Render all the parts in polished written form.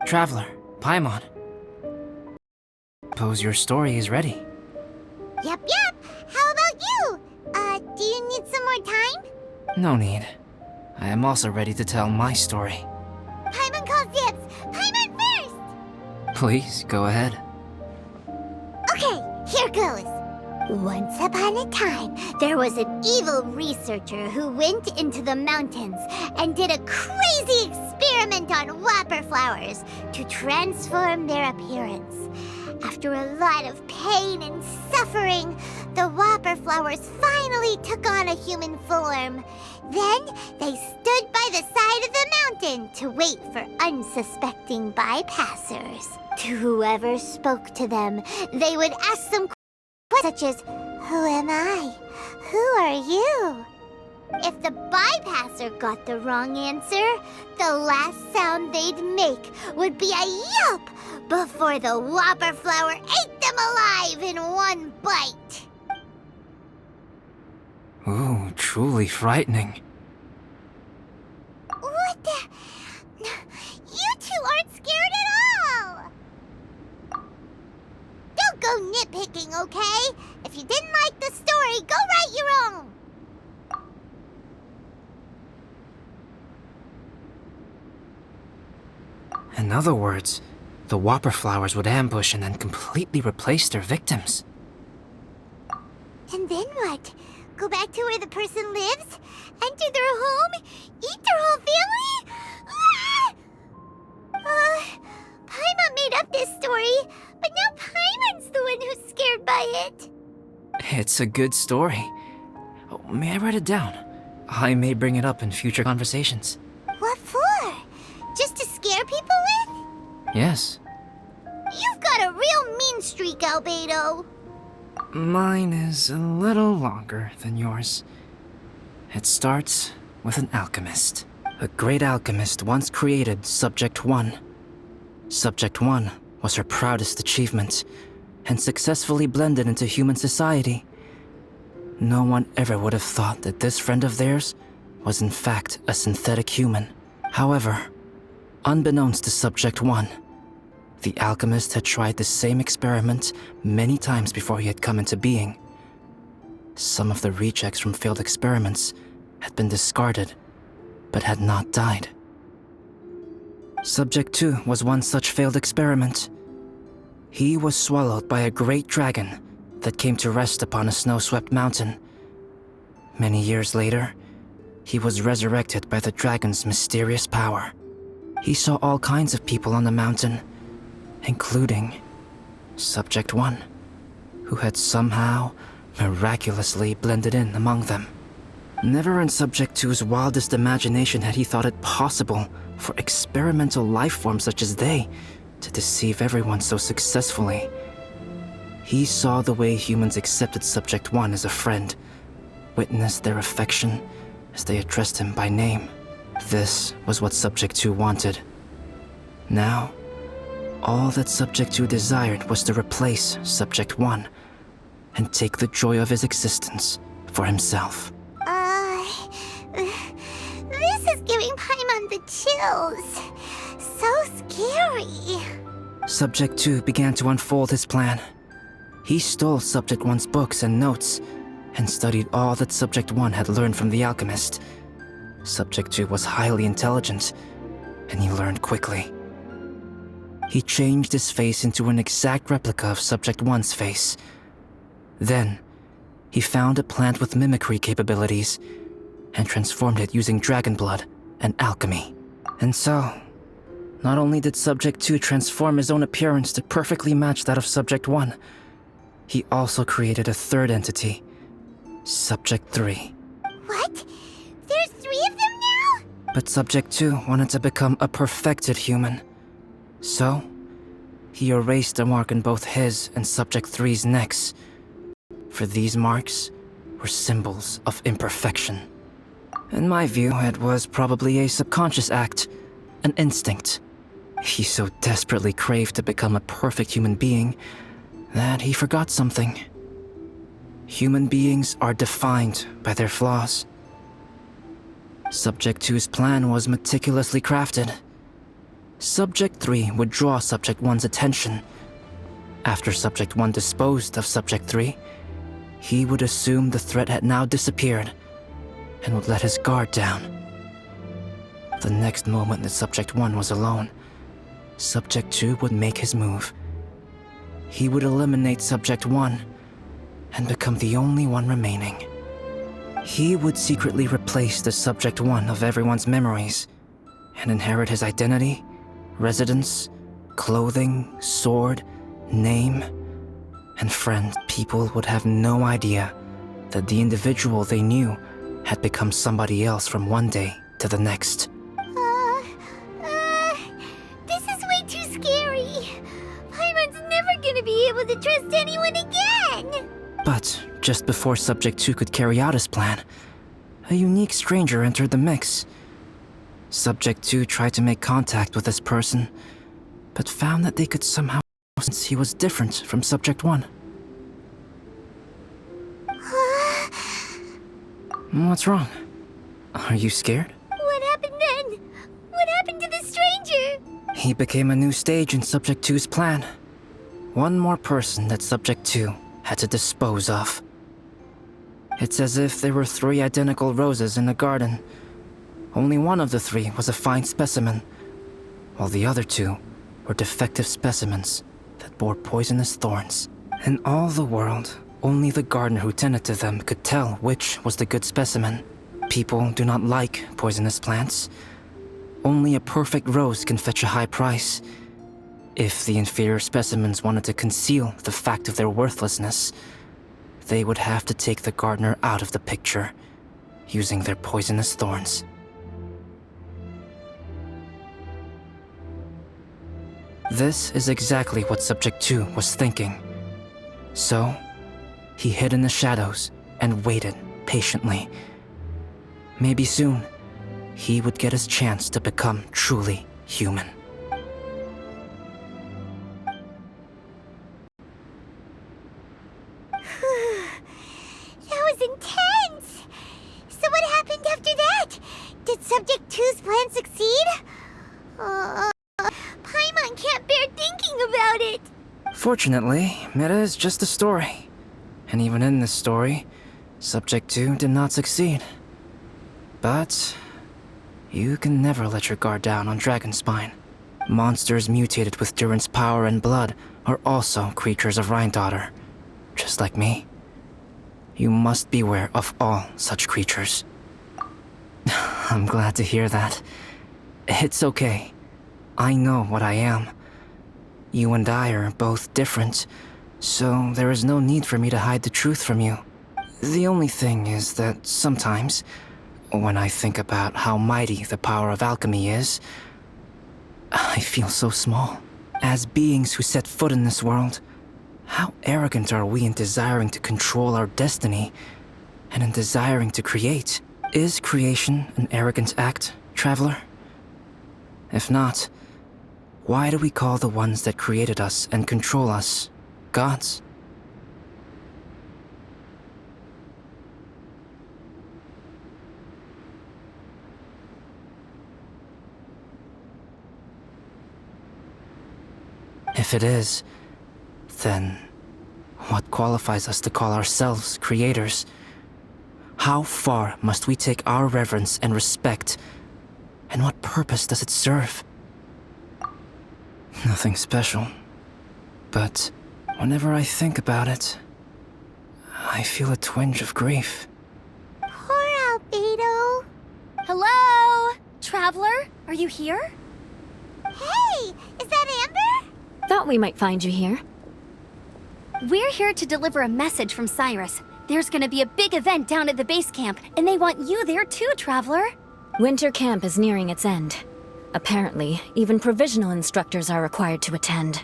Traveler, Paimon. Suppose your story is ready. Yep. How about you? Do you need some more time? No need. I am also ready to tell my story. Paimon calls dibs! Paimon first! Please, go ahead. Okay, here goes. Once upon a time, there was an evil researcher who went into the mountains and did a crazy experiment on whopper flowers to transform their appearance. After a lot of pain and suffering, the whopper flowers finally took on a human form. Then they stood by the side of the mountain to wait for unsuspecting bypassers. To whoever spoke to them, they would ask them questions such as, "Who am I? Who are you?" If the bypasser got the wrong answer, the last sound they'd make would be a yelp before the whopper flower ate them alive in one bite. Ooh, truly frightening. What the? You two aren't scared at all! Don't go nitpicking, okay? If you didn't like the story, go write your own! In other words, the whopper flowers would ambush and then completely replace their victims. And then what? Go back to where the person lives? Enter their home? Eat their whole family? Paimon made up this story, but now Paimon's the one who's scared by it. It's a good story. Oh, may I write it down? I may bring it up in future conversations. What for? Just to scare people with? Yes. You've got a real mean streak, Albedo. Mine is a little longer than yours. It starts with an alchemist. A great alchemist once created Subject 1. Subject 1 was her proudest achievement, and successfully blended into human society. No one ever would have thought that this friend of theirs was in fact a synthetic human. However, unbeknownst to Subject 1, the alchemist had tried the same experiment many times before he had come into being. Some of the rejects from failed experiments had been discarded, but had not died. Subject 2 was one such failed experiment. He was swallowed by a great dragon that came to rest upon a snow-swept mountain. Many years later, he was resurrected by the dragon's mysterious power. He saw all kinds of people on the mountain, including Subject 1, who had somehow miraculously blended in among them. Never in Subject 2's wildest imagination had he thought it possible for experimental life forms such as they to deceive everyone so successfully. He saw the way humans accepted Subject 1 as a friend, witnessed their affection as they addressed him by name. This was what Subject 2 wanted. Now, all that Subject 2 desired was to replace Subject 1 and take the joy of his existence for himself. This is giving Paimon the chills. So scary. Subject 2 began to unfold his plan. He stole Subject 1's books and notes and studied all that Subject 1 had learned from the alchemist. Subject 2 was highly intelligent, and he learned quickly. He changed his face into an exact replica of Subject 1's face. Then, he found a plant with mimicry capabilities and transformed it using dragon blood and alchemy. And so, not only did Subject 2 transform his own appearance to perfectly match that of Subject 1, he also created a third entity, Subject 3. What? There's 3 of them now? But Subject 2 wanted to become a perfected human. So, he erased a mark in both his and Subject 3's necks. For these marks were symbols of imperfection. In my view, it was probably a subconscious act, an instinct. He so desperately craved to become a perfect human being that he forgot something. Human beings are defined by their flaws. Subject 2's plan was meticulously crafted. Subject 3 would draw Subject 1's attention. After Subject 1 disposed of Subject 3, he would assume the threat had now disappeared and would let his guard down. The next moment that Subject 1 was alone, Subject 2 would make his move. He would eliminate Subject 1 and become the only one remaining. He would secretly replace the Subject 1 of everyone's memories and inherit his identity, residence, clothing, sword, name, and friend. People would have no idea that the individual they knew had become somebody else from one day to the next. This is way too scary. Paimon's never gonna be able to trust anyone again. But just before Subject 2 could carry out his plan, a unique stranger entered the mix. Subject 2 tried to make contact with this person, but found that they could somehow since he was different from Subject 1. What's wrong? Are you scared? What happened then? What happened to the stranger? He became a new stage in Subject 2's plan. One more person that Subject 2 had to dispose of. It's as if there were 3 identical roses in a garden. Only one of the 3 was a fine specimen, while the other 2 were defective specimens that bore poisonous thorns. In all the world, only the gardener who tended to them could tell which was the good specimen. People do not like poisonous plants. Only a perfect rose can fetch a high price. If the inferior specimens wanted to conceal the fact of their worthlessness, they would have to take the gardener out of the picture, using their poisonous thorns. This is exactly what Subject 2 was thinking. So, he hid in the shadows and waited patiently. Maybe soon, he would get his chance to become truly human. That was intense! So what happened after that? Did Subject 2's plan succeed? Paimon can't bear thinking about it! Fortunately, it is just a story. And even in this story, Subject 2 did not succeed. But you can never let your guard down on Dragonspine. Monsters mutated with Durin's power and blood are also creatures of Rhine-Daughter, just like me. You must beware of all such creatures. I'm glad to hear that. It's okay. I know what I am. You and I are both different, so there is no need for me to hide the truth from you. The only thing is that sometimes, when I think about how mighty the power of alchemy is, I feel so small. As beings who set foot in this world, how arrogant are we in desiring to control our destiny, and in desiring to create? Is creation an arrogant act, traveler? If not, why do we call the ones that created us and control us gods? If it is, then what qualifies us to call ourselves creators? How far must we take our reverence and respect, and what purpose does it serve? Nothing special, but whenever I think about it, I feel a twinge of grief. Poor Albedo. Hello? Traveler, are you here? Hey, is that Amber? Thought we might find you here. We're here to deliver a message from Cyrus. There's gonna be a big event down at the base camp, and they want you there too, Traveler. Winter camp is nearing its end. Apparently, even provisional instructors are required to attend.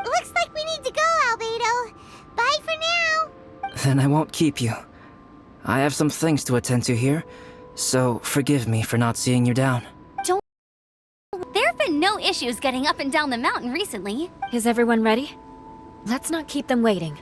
Looks like we need to go, Albedo. Bye for now. Then I won't keep you. I have some things to attend to here, so forgive me for not seeing you down. There have been no issues getting up and down the mountain recently. Is everyone ready? Let's not keep them waiting.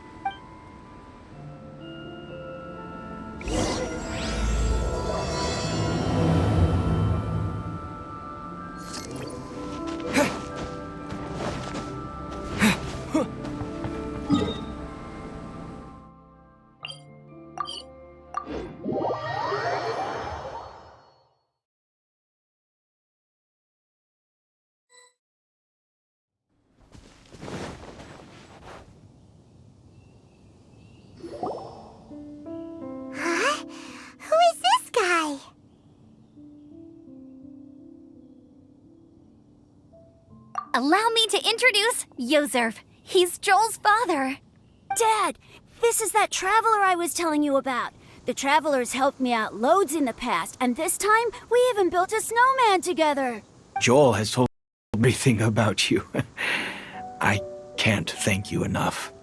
Allow me to introduce Yozerv. He's Joel's father. Dad, this is that traveler I was telling you about. The traveler's helped me out loads in the past, and this time we even built a snowman together. Joel has told me everything about you. I can't thank you enough.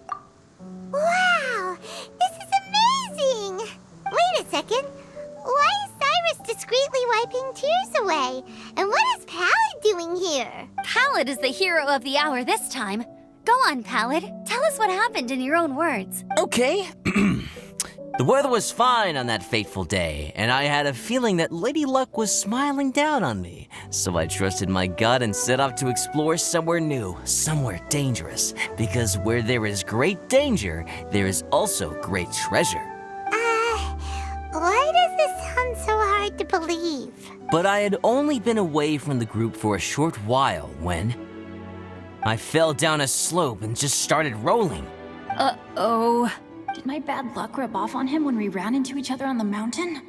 Wow, this is amazing! Wait a second. Why is Cyrus discreetly wiping tears away? And what is Pallid doing here? Pallid is the hero of the hour this time. Go on, Pallid. Tell us what happened in your own words. Okay. The weather was fine on that fateful day, and I had a feeling that Lady Luck was smiling down on me. So I trusted my gut and set off to explore somewhere new, somewhere dangerous. Because where there is great danger, there is also great treasure. Why does this sound so hard to believe? But I had only been away from the group for a short while when I fell down a slope and just started rolling. Uh-oh. Did my bad luck rub off on him when we ran into each other on the mountain?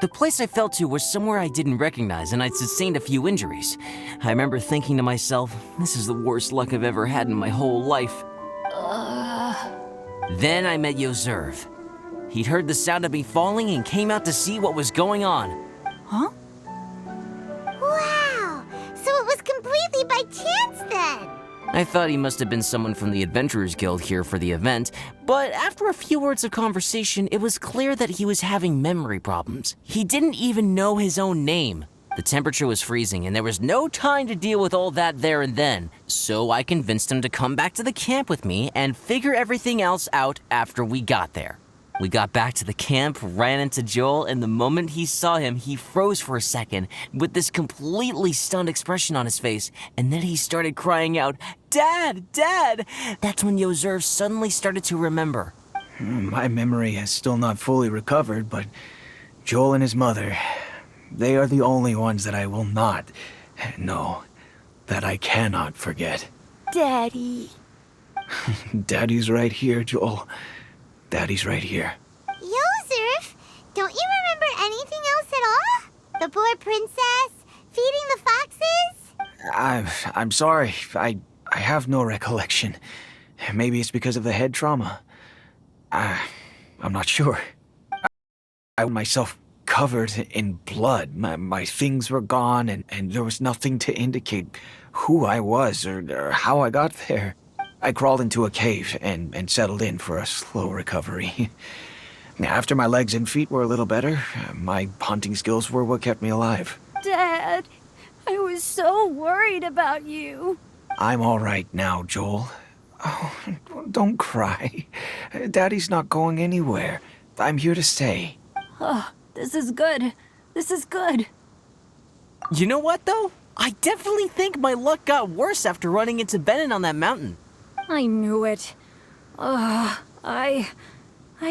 The place I fell to was somewhere I didn't recognize, and I'd sustained a few injuries. I remember thinking to myself, this is the worst luck I've ever had in my whole life. Then I met Yozerv. He'd heard the sound of me falling and came out to see what was going on. Huh? Wow, so it was completely by chance then. I thought he must have been someone from the Adventurers Guild here for the event, but after a few words of conversation, it was clear that he was having memory problems. He didn't even know his own name. The temperature was freezing, and there was no time to deal with all that there and then, so I convinced him to come back to the camp with me and figure everything else out after we got there. We got back to the camp, ran into Joel, and the moment he saw him, he froze for a second with this completely stunned expression on his face, and then he started crying out, "Dad! Dad!" That's when Yozerv suddenly started to remember. My memory has still not fully recovered, but Joel and his mother, they are the only ones that I will not, no, that I cannot forget. Daddy. Daddy's right here, Joel. Daddy's right here. Yozerv, don't you remember anything else at all? The poor princess, feeding the foxes? I'm sorry. I have no recollection. Maybe it's because of the head trauma. I'm not sure. I myself covered in blood. My things were gone, and there was nothing to indicate who I was or how I got there. I crawled into a cave and settled in for a slow recovery. After my legs and feet were a little better, my hunting skills were what kept me alive. Dad, I was so worried about you. I'm all right now, Joel. Oh, don't cry. Daddy's not going anywhere. I'm here to stay. Oh, this is good. This is good. You know what, though? I definitely think my luck got worse after running into Benin on that mountain. I knew it. I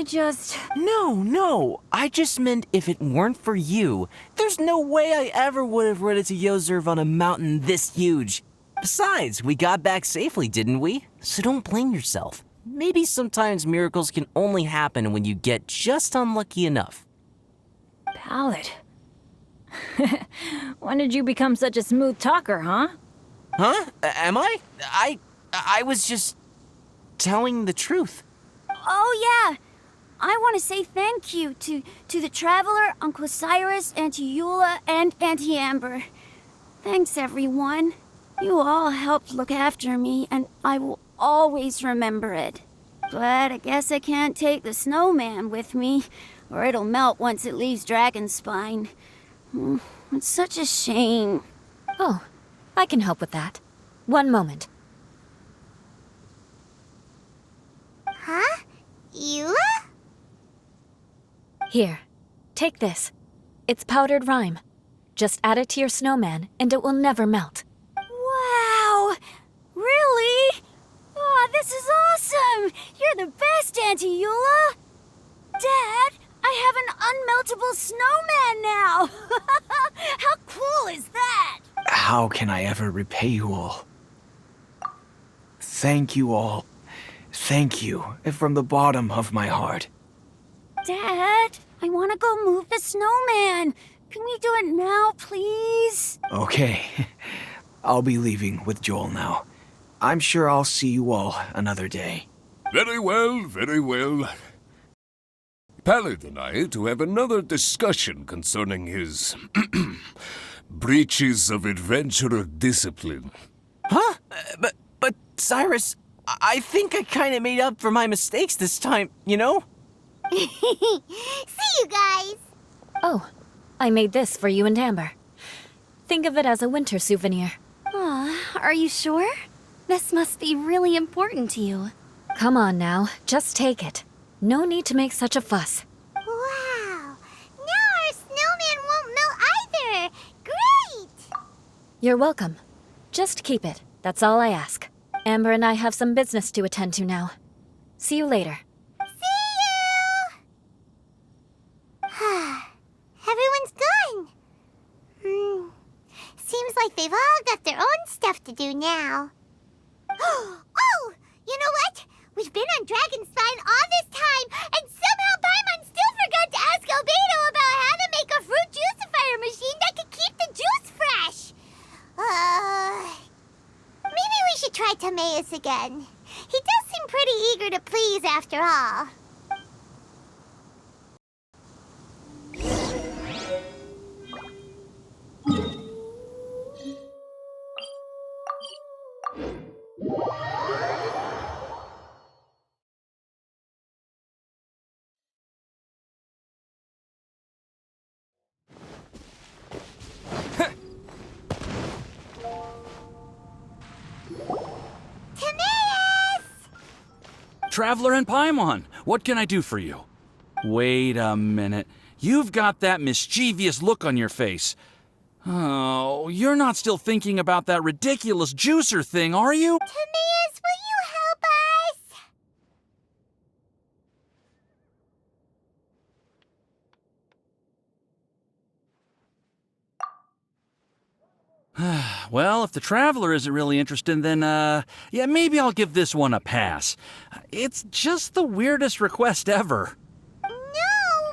just... No. I just meant if it weren't for you, there's no way I ever would have run into Yozerv on a mountain this huge. Besides, we got back safely, didn't we? So don't blame yourself. Maybe sometimes miracles can only happen when you get just unlucky enough. Pallid. When did you become such a smooth talker, huh? Huh? Am I? I was just telling the truth. Oh, yeah. I want to say thank you to the Traveler, Uncle Cyrus, Auntie Eula, and Auntie Amber. Thanks, everyone. You all helped look after me, and I will always remember it. But I guess I can't take the snowman with me, or it'll melt once it leaves Dragonspine. It's such a shame. Oh, I can help with that. One moment. Huh? Eula? Here, take this. It's powdered rime. Just add it to your snowman, and it will never melt. Wow! Really? Oh, this is awesome! You're the best, Auntie Eula! Dad, I have an unmeltable snowman now! How cool is that? How can I ever repay you all? Thank you all. Thank you from the bottom of my heart. Dad, I want to go move the snowman. Can we do it now, please? Okay. I'll be leaving with Joel now. I'm sure I'll see you all another day. Very well, very well. Pallid and I are to have another discussion concerning his breaches of adventurer discipline. Huh? But Cyrus, I think I kind of made up for my mistakes this time, you know? See you guys! Oh, I made this for you and Amber. Think of it as a winter souvenir. Aw, are you sure? This must be really important to you. Come on now, just take it. No need to make such a fuss. Wow! Now our snowman won't melt either! Great! You're welcome. Just keep it, that's all I ask. Amber and I have some business to attend to now. See you later. See you! Everyone's gone. Seems like they've all got their own stuff to do now. Oh! You know what? We've been on Dragon Spine all this time, and somehow Paimon still forgot to ask Albedo about how to make a fruit juicifier machine that could keep the juice fresh. Maybe we should try Timaeus again. He does seem pretty eager to please after all. Traveler and Paimon, what can I do for you? Wait a minute. You've got that mischievous look on your face. Oh, you're not still thinking about that ridiculous juicer thing, are you? Timaeus, will you help us? Well, if the Traveler isn't really interested, then, yeah, maybe I'll give this one a pass. It's just the weirdest request ever. No,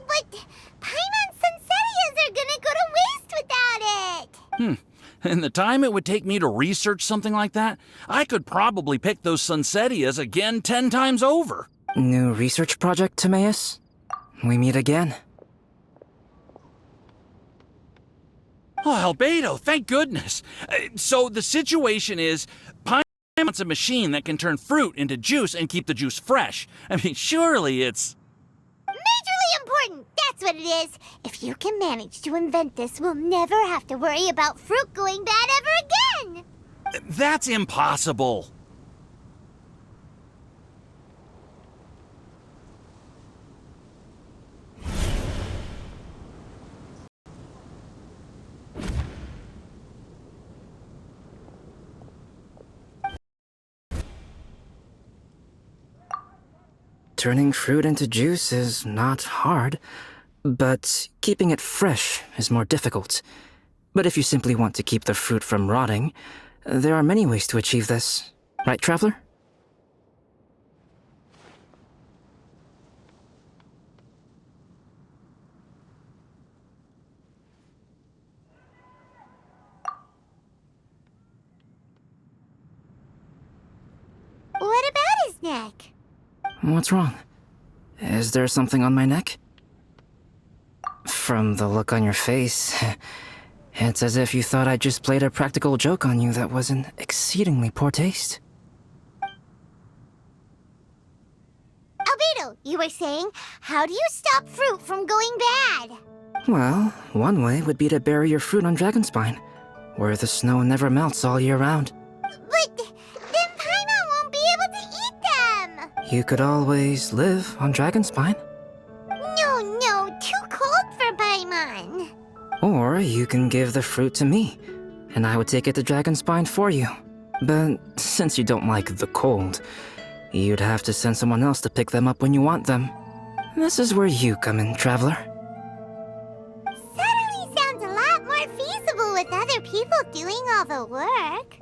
but Paimon's Sunsetias are gonna go to waste without it! And the time it would take me to research something like that, I could probably pick those Sunsetias again 10 times over. New research project, Timaeus? We meet again. Oh, Albedo, thank goodness. So the situation is, Paimon wants a machine that can turn fruit into juice and keep the juice fresh. I mean, surely it's... Majorly important, that's what it is. If you can manage to invent this, we'll never have to worry about fruit going bad ever again! That's impossible. Turning fruit into juice is not hard, but keeping it fresh is more difficult. But if you simply want to keep the fruit from rotting, there are many ways to achieve this. Right, Traveler? What about his neck? What's wrong? Is there something on my neck? From the look on your face, it's as if you thought I just played a practical joke on you that was in exceedingly poor taste. Albedo, you were saying, how do you stop fruit from going bad? Well, one way would be to bury your fruit on Dragonspine, where the snow never melts all year round. But then Paimon won't be able to eat them! You could always live on Dragonspine. No, too cold for Paimon. Or you can give the fruit to me, and I would take it to Dragonspine for you. But since you don't like the cold, you'd have to send someone else to pick them up when you want them. This is where you come in, Traveler. Suddenly sounds a lot more feasible with other people doing all the work.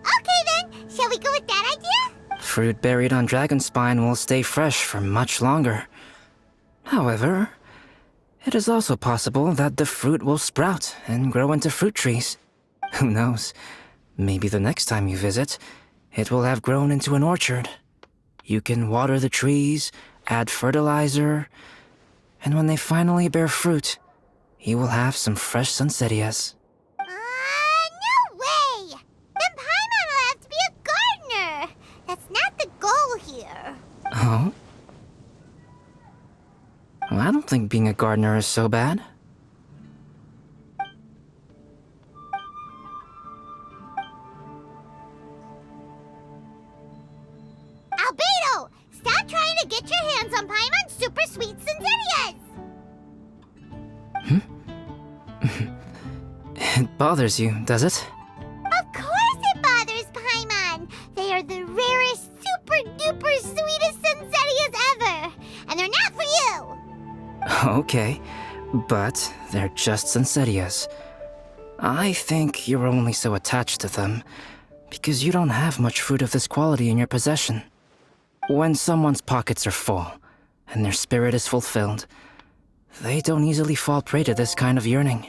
Okay then, shall we go with that idea? Fruit buried on Dragonspine will stay fresh for much longer. However, it is also possible that the fruit will sprout and grow into fruit trees. Who knows? Maybe the next time you visit, it will have grown into an orchard. You can water the trees, add fertilizer, and when they finally bear fruit, you will have some fresh sunsettias. No way! Then Paimon will have to be a gardener! That's not the goal here. Oh? Well, I don't think being a gardener is so bad. Albedo! Stop trying to get your hands on Paimon's super sweet Sunsettias! It bothers you, does it? Of course it bothers Paimon! They are the rarest, super duper sweetest Sunsettias ever! And they're not for you! Okay, but they're just Sunsettias. I think you're only so attached to them because you don't have much fruit of this quality in your possession. When someone's pockets are full and their spirit is fulfilled, they don't easily fall prey to this kind of yearning.